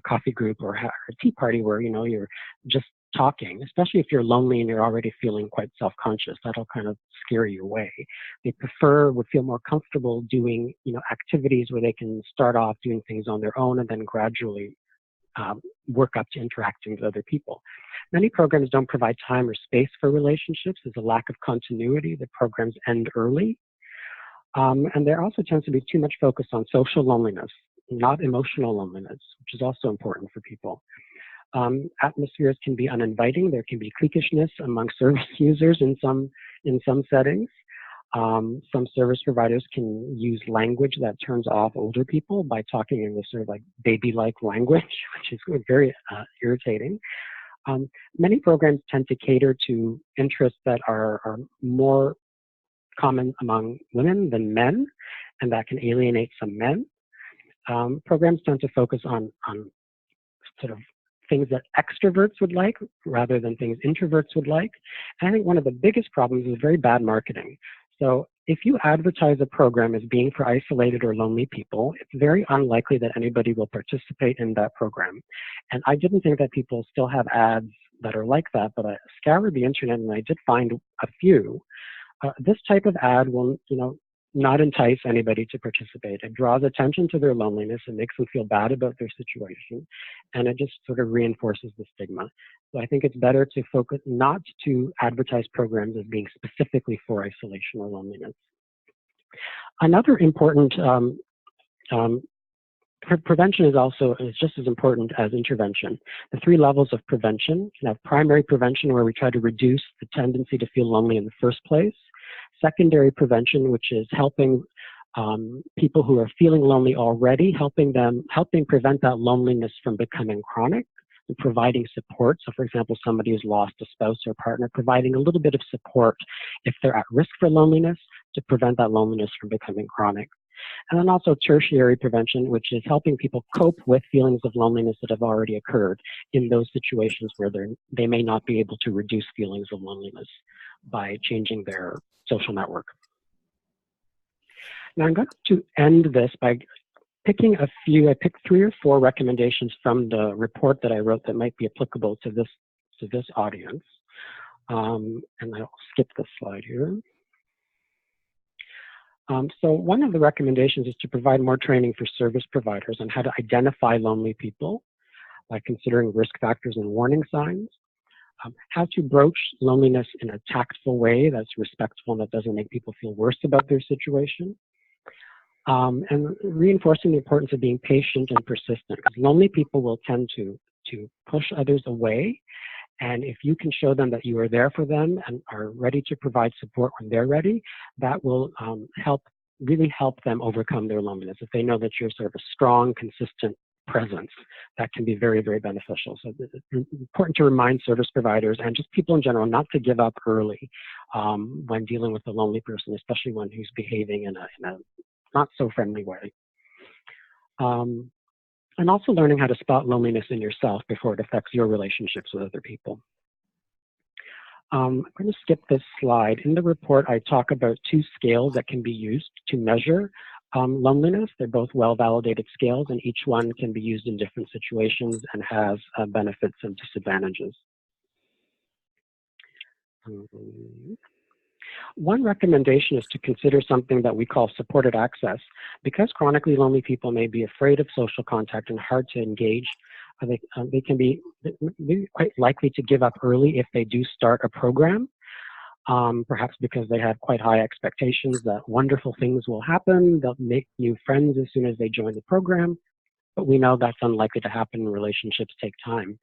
coffee group or a tea party where you're just talking, especially if you're lonely and you're already feeling quite self-conscious. That'll kind of scare you away. They would feel more comfortable doing activities where they can start off doing things on their own and then gradually work up to interacting with other people. Many programs don't provide time or space for relationships. There's a lack of continuity. The programs end early. And there also tends to be too much focus on social loneliness, not emotional loneliness, which is also important for people. Atmospheres can be uninviting. There can be cliquishness among service users in some settings. Some service providers can use language that turns off older people by talking in this sort of like baby-like language, which is very irritating. Many programs tend to cater to interests that are more common among women than men, and that can alienate some men. Programs tend to focus on sort of things that extroverts would like rather than things introverts would like. And I think one of the biggest problems is very bad marketing. So if you advertise a program as being for isolated or lonely people, it's very unlikely that anybody will participate in that program. And I didn't think that people still have ads that are like that, but I scoured the internet and I did find a few. This type of ad will, not entice anybody to participate. It draws attention to their loneliness. It makes them feel bad about their situation, and it just sort of reinforces the stigma. So I think it's better to focus not to advertise programs as being specifically for isolation or loneliness. Another important prevention is just as important as intervention. The 3 levels of prevention can have primary prevention, where we try to reduce the tendency to feel lonely in the first place. Secondary prevention, which is helping people who are feeling lonely already, helping prevent that loneliness from becoming chronic, and providing support. So for example, somebody who's lost a spouse or partner, providing a little bit of support if they're at risk for loneliness to prevent that loneliness from becoming chronic. And then also tertiary prevention, which is helping people cope with feelings of loneliness that have already occurred in those situations where they may not be able to reduce feelings of loneliness by changing their social network. Now I'm going to end this by picking a few. I picked 3 or 4 recommendations from the report that I wrote that might be applicable to this audience. And I'll skip this slide here. So one of the recommendations is to provide more training for service providers on how to identify lonely people by considering risk factors and warning signs. How to broach loneliness in a tactful way that's respectful and that doesn't make people feel worse about their situation. And reinforcing the importance of being patient and persistent, because lonely people will tend to push others away. And if you can show them that you are there for them and are ready to provide support when they're ready, that will really help them overcome their loneliness. If they know that you're sort of a strong, consistent presence, that can be very, very beneficial. So it's important to remind service providers and just people in general not to give up early when dealing with a lonely person, especially one who's behaving in a not so friendly way. And also learning how to spot loneliness in yourself before it affects your relationships with other people. I'm going to skip this slide. In the report, I talk about 2 scales that can be used to measure loneliness. They're both well-validated scales, and each one can be used in different situations and has benefits and disadvantages. One recommendation is to consider something that we call supported access. Because chronically lonely people may be afraid of social contact and hard to engage, they can be quite likely to give up early if they do start a program, perhaps because they have quite high expectations that wonderful things will happen, they'll make new friends as soon as they join the program, but we know that's unlikely to happen. Relationships take time.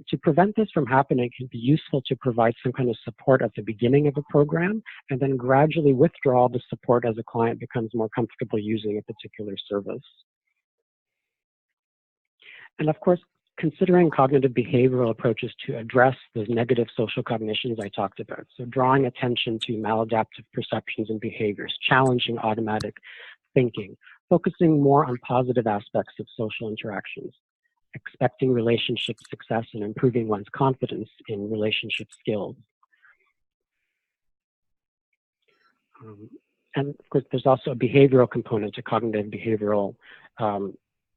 To prevent this from happening, it can be useful to provide some kind of support at the beginning of a program and then gradually withdraw the support as a client becomes more comfortable using a particular service. And of course, considering cognitive behavioral approaches to address those negative social cognitions I talked about. So drawing attention to maladaptive perceptions and behaviors, challenging automatic thinking, focusing more on positive aspects of social interactions, expecting relationship success and improving one's confidence in relationship skills. And of course, there's also a behavioral component to cognitive behavioral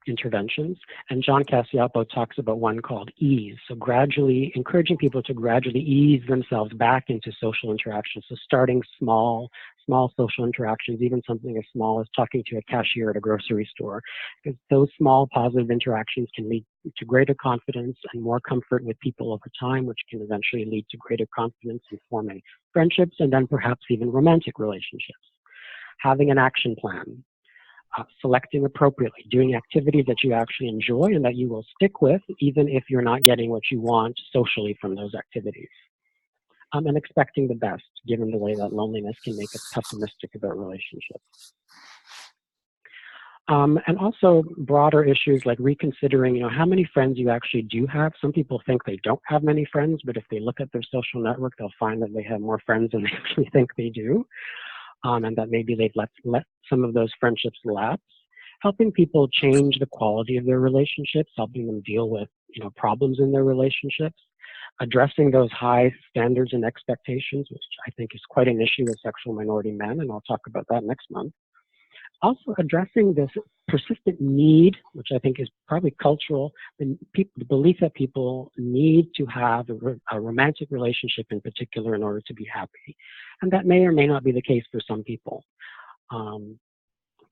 interventions. And John Cacioppo talks about one called ease. So gradually encouraging people to gradually ease themselves back into social interactions. So starting small social interactions, even something as small as talking to a cashier at a grocery store, because those small positive interactions can lead to greater confidence and more comfort with people over time, which can eventually lead to greater confidence in forming friendships and then perhaps even romantic relationships. Having an action plan. Selecting appropriately, doing activities that you actually enjoy and that you will stick with, even if you're not getting what you want socially from those activities. And expecting the best, given the way that loneliness can make us pessimistic about relationships. And also broader issues like reconsidering, how many friends you actually do have. Some people think they don't have many friends, but if they look at their social network, they'll find that they have more friends than they actually think they do. And that maybe they've let some of those friendships lapse. Helping people change the quality of their relationships, helping them deal with problems in their relationships, addressing those high standards and expectations, which I think is quite an issue with sexual minority men, and I'll talk about that next month. Also addressing this persistent need, which I think is probably cultural, the belief that people need to have a romantic relationship in particular in order to be happy. And that may or may not be the case for some people.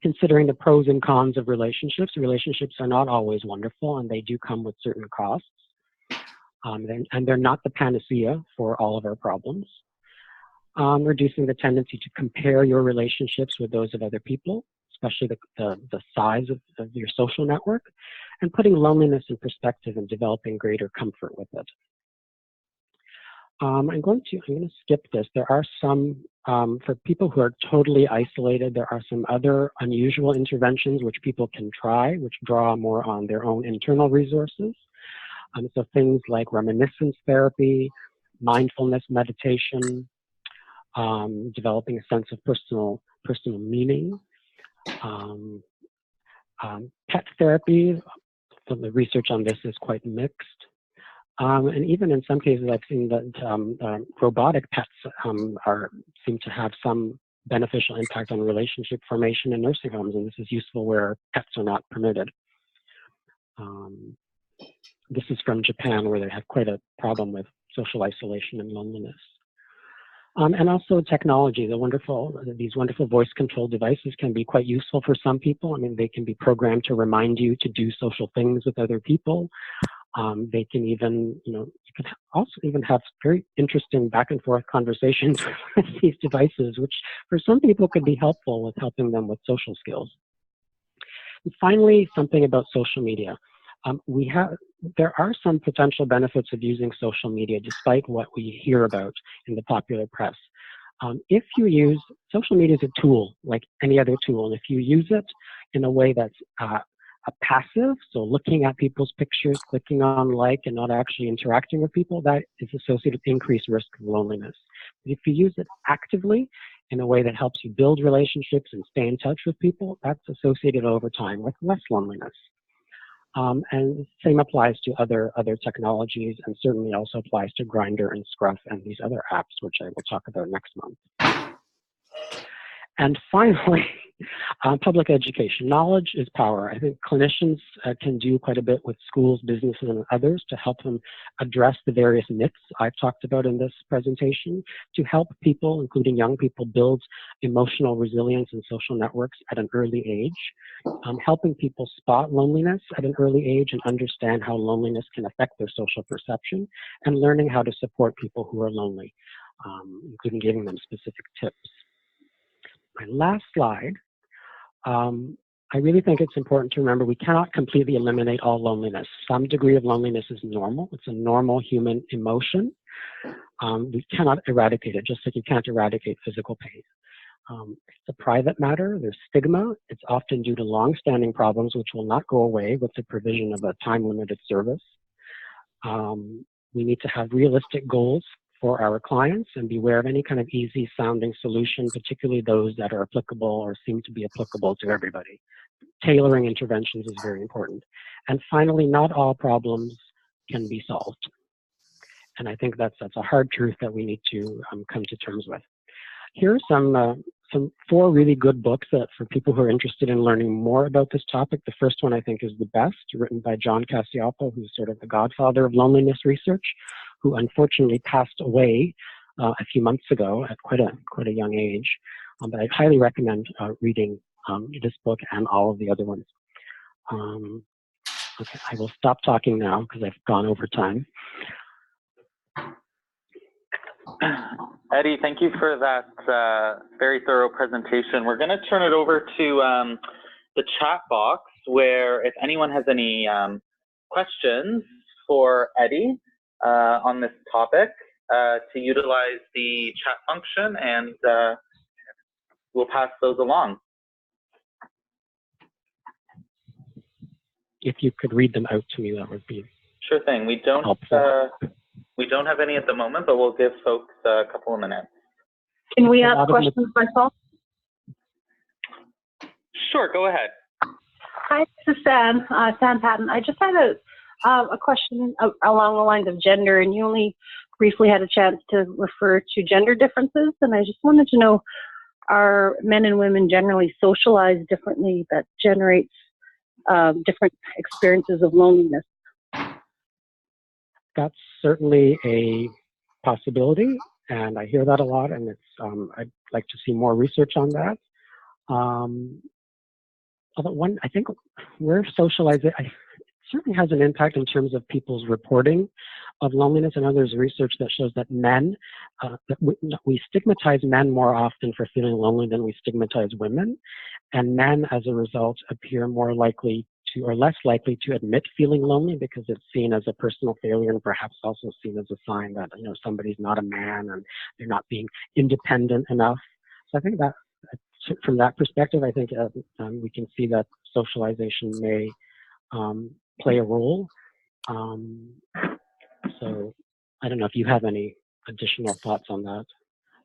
Considering the pros and cons of relationships are not always wonderful, and they do come with certain costs. And they're not the panacea for all of our problems. Reducing the tendency to compare your relationships with those of other people, especially the size of your social network, and putting loneliness in perspective and developing greater comfort with it. I'm going to skip this. There are some, for people who are totally isolated, there are some other unusual interventions which people can try, which draw more on their own internal resources. So things like reminiscence therapy, mindfulness meditation, developing a sense of personal meaning, pet therapy. So the research on this is quite mixed. And even in some cases, I've seen that robotic pets seem to have some beneficial impact on relationship formation in nursing homes, and this is useful where pets are not permitted. This is from Japan, where they have quite a problem with social isolation and loneliness. And also technology, these wonderful voice-controlled devices can be quite useful for some people. I mean, they can be programmed to remind you to do social things with other people. They can even, you can also even have very interesting back and forth conversations with these devices, which for some people could be helpful with helping them with social skills. And finally, something about social media. There are some potential benefits of using social media, despite what we hear about in the popular press. If you use social media as a tool, like any other tool, and if you use it in a way that's passive, so looking at people's pictures, clicking on like, and not actually interacting with people, that is associated with increased risk of loneliness. But if you use it actively in a way that helps you build relationships and stay in touch with people, that's associated over time with less loneliness. And the same applies to other technologies, and certainly also applies to Grindr and Scruff and these other apps, which I will talk about next month. And finally, public education. Knowledge is power. I think clinicians can do quite a bit with schools, businesses, and others to help them address the various myths I've talked about in this presentation, to help people, including young people, build emotional resilience and social networks at an early age, helping people spot loneliness at an early age and understand how loneliness can affect their social perception, and learning how to support people who are lonely, including giving them specific tips. My last slide. I really think it's important to remember we cannot completely eliminate all loneliness. Some degree of loneliness is normal. It's a normal human emotion. We cannot eradicate it, just like you can't eradicate physical pain. It's a private matter. There's stigma. It's often due to long-standing problems which will not go away with the provision of a time-limited service. We need to have realistic goals for our clients and beware of any kind of easy sounding solution, particularly those that are applicable or seem to be applicable to everybody. Tailoring interventions is very important. And finally, not all problems can be solved. And I think that's a hard truth that we need to come to terms with. Here are some 4 really good books that for people who are interested in learning more about this topic. The first one I think is the best, written by John Cacioppo, who's sort of the godfather of loneliness research, who unfortunately passed away a few months ago at quite a young age. But I highly recommend reading this book and all of the other ones. Okay, I will stop talking now because I've gone over time. Eddie, thank you for that very thorough presentation. We're going to turn it over to the chat box, where if anyone has any questions for Eddie on this topic, to utilize the chat function, and we'll pass those along. If you could read them out to me, that would be sure thing. We don't have any at the moment, but we'll give folks a couple of minutes. Can we ask questions by phone? Sure, go ahead. Hi, this is San Patton. I just had A question along the lines of gender, and you only briefly had a chance to refer to gender differences, and I just wanted to know, are men and women generally socialized differently that generates different experiences of loneliness? That's certainly a possibility, and I hear that a lot, and it's I'd like to see more research on that. Although I think we're socialized, it certainly has an impact in terms of people's reporting of loneliness. I know there's research that shows that men, that we stigmatize men more often for feeling lonely than we stigmatize women, and men, as a result, appear more likely to, or less likely to admit feeling lonely because it's seen as a personal failure and perhaps also seen as a sign that, you know, somebody's not a man and they're not being independent enough. So I think that from that perspective, I think we can see that socialization may play a role. So I don't know if you have any additional thoughts on that.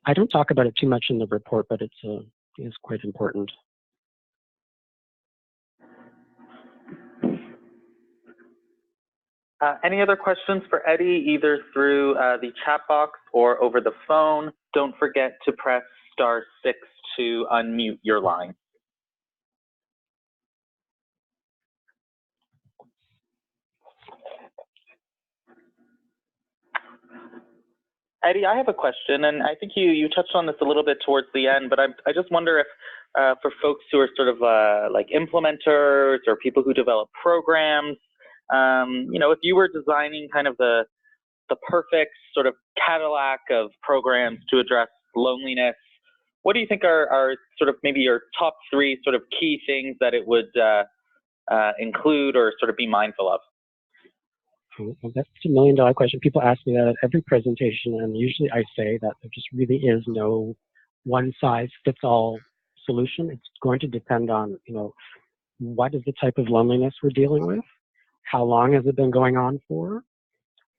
I don't talk about it too much in the report, but it's quite important. Any other questions for Eddie, either through the chat box or over the phone? Don't forget to press *6 to unmute your line. Eddie, I have a question, and I think you touched on this a little bit towards the end, but I just wonder if for folks who are sort of like implementers or people who develop programs, you know, if you were designing kind of the perfect sort of Cadillac of programs to address loneliness, what do you think are sort of maybe your top 3 sort of key things that it would include or sort of be mindful of? Well, that's a $1 million question. People ask me that at every presentation, and usually I say that there just really is no one-size-fits-all solution. It's going to depend on, you know, what is the type of loneliness we're dealing with, how long has it been going on for,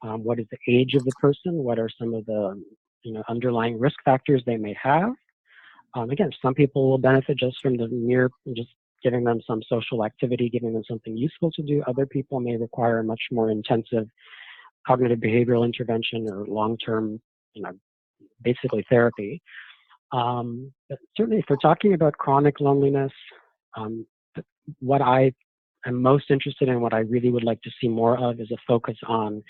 what is the age of the person, what are some of the, you know, underlying risk factors they may have. Again, some people will benefit just from the mere just giving them some social activity, giving them something useful to do. Other people may require a much more intensive cognitive behavioral intervention or long-term, you know, basically therapy. But certainly if we're talking about chronic loneliness, what I am most interested in, what I really would like to see more of, is a focus on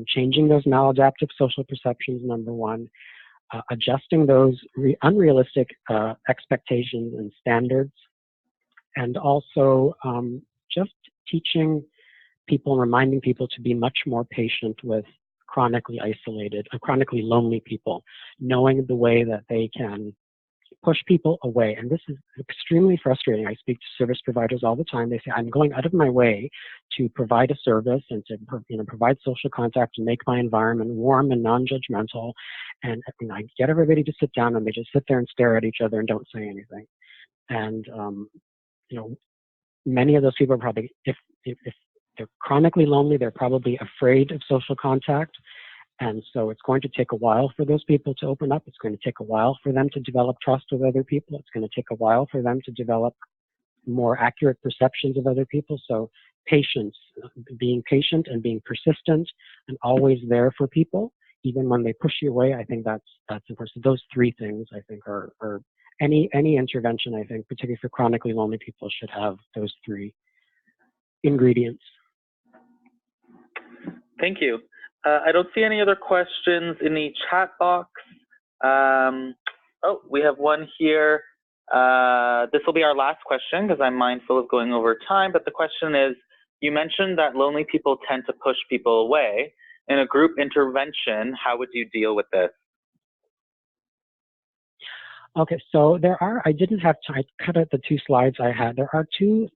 changing those maladaptive social perceptions, number one, adjusting those unrealistic expectations and standards, and also just teaching people and reminding people to be much more patient with chronically isolated, chronically lonely people, knowing the way that they can push people away. And this is extremely frustrating. I speak to service providers all the time. They say, I'm going out of my way to provide a service and to, you know, provide social contact and make my environment warm and non-judgmental. And, you know, I get everybody to sit down and they just sit there and stare at each other and don't say anything. And, you know, many of those people are probably, if they're chronically lonely, they're probably afraid of social contact. And so it's going to take a while for those people to open up. It's going to take a while for them to develop trust with other people. It's going to take a while for them to develop more accurate perceptions of other people. So patience, being patient and being persistent and always there for people, even when they push you away, I think that's important. So those 3 things, I think, are any intervention, I think, particularly for chronically lonely people, should have those 3 ingredients. Thank you. I don't see any other questions in the chat box. Oh, we have one here. This will be our last question because I'm mindful of going over time, but the question is, you mentioned that lonely people tend to push people away. In a group intervention, how would you deal with this? Okay, so there are, I didn't have time, I cut out the 2 slides I had. There are 2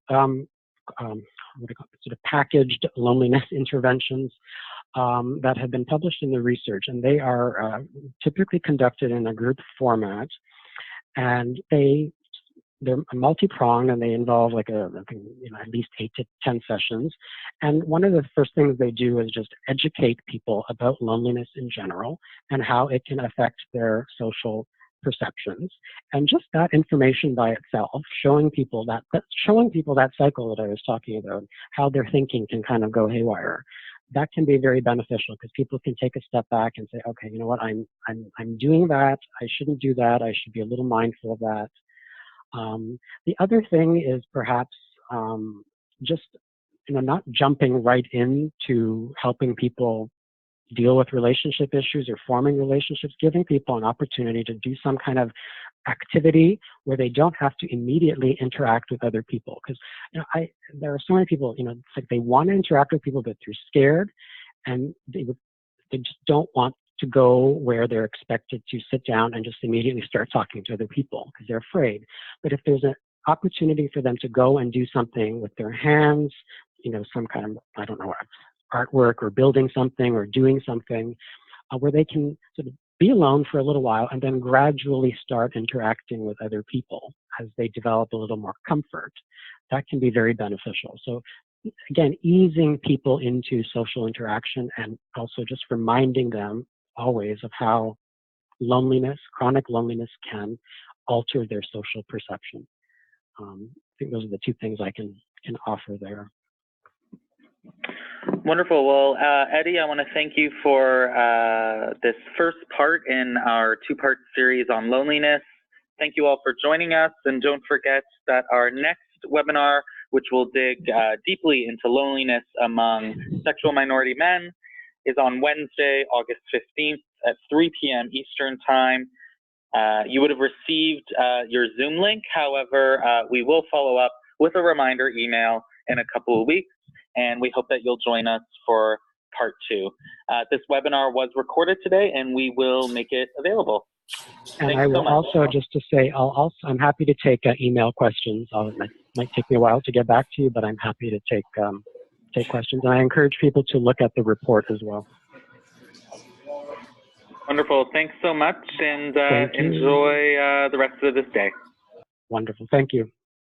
what do you call it, sort of packaged loneliness interventions that have been published in the research, and they are typically conducted in a group format, and they're multi-pronged, and they involve like at least 8 to 10 sessions. And one of the first things they do is just educate people about loneliness in general and how it can affect their social perceptions. And just that information by itself, showing people that cycle that I was talking about, how their thinking can kind of go haywire, that can be very beneficial because people can take a step back and say, okay, you know what, I'm doing that. I shouldn't do that. I should be a little mindful of that. The other thing is perhaps just, not jumping right into helping people deal with relationship issues or forming relationships, giving people an opportunity to do some kind of activity where they don't have to immediately interact with other people. Because there are so many people, it's like they want to interact with people, but they're scared, and they just don't want to go where they're expected to sit down and just immediately start talking to other people because they're afraid. But if there's an opportunity for them to go and do something with their hands, some kind of, I don't know, artwork or building something or doing something where they can sort of be alone for a little while and then gradually start interacting with other people as they develop a little more comfort, that can be very beneficial. So again, easing people into social interaction and also just reminding them always of how chronic loneliness can alter their social perception. I think those are the two things I can offer there. Wonderful. Well, Eddie, I want to thank you for this first part in our two-part series on loneliness. Thank you all for joining us, and don't forget that our next webinar, which will dig deeply into loneliness among sexual minority men, is on Wednesday, August 15th at 3 p.m. Eastern Time. You would have received your Zoom link. However, we will follow up with a reminder email in a couple of weeks, and we hope that you'll join us for part 2. This webinar was recorded today, and we will make it available. And I will also, just to say, I'm happy to take email questions. It might take me a while to get back to you, but I'm happy to take questions. And I encourage people to look at the report as well. Wonderful. Thanks so much, and enjoy the rest of this day. Wonderful. Thank you.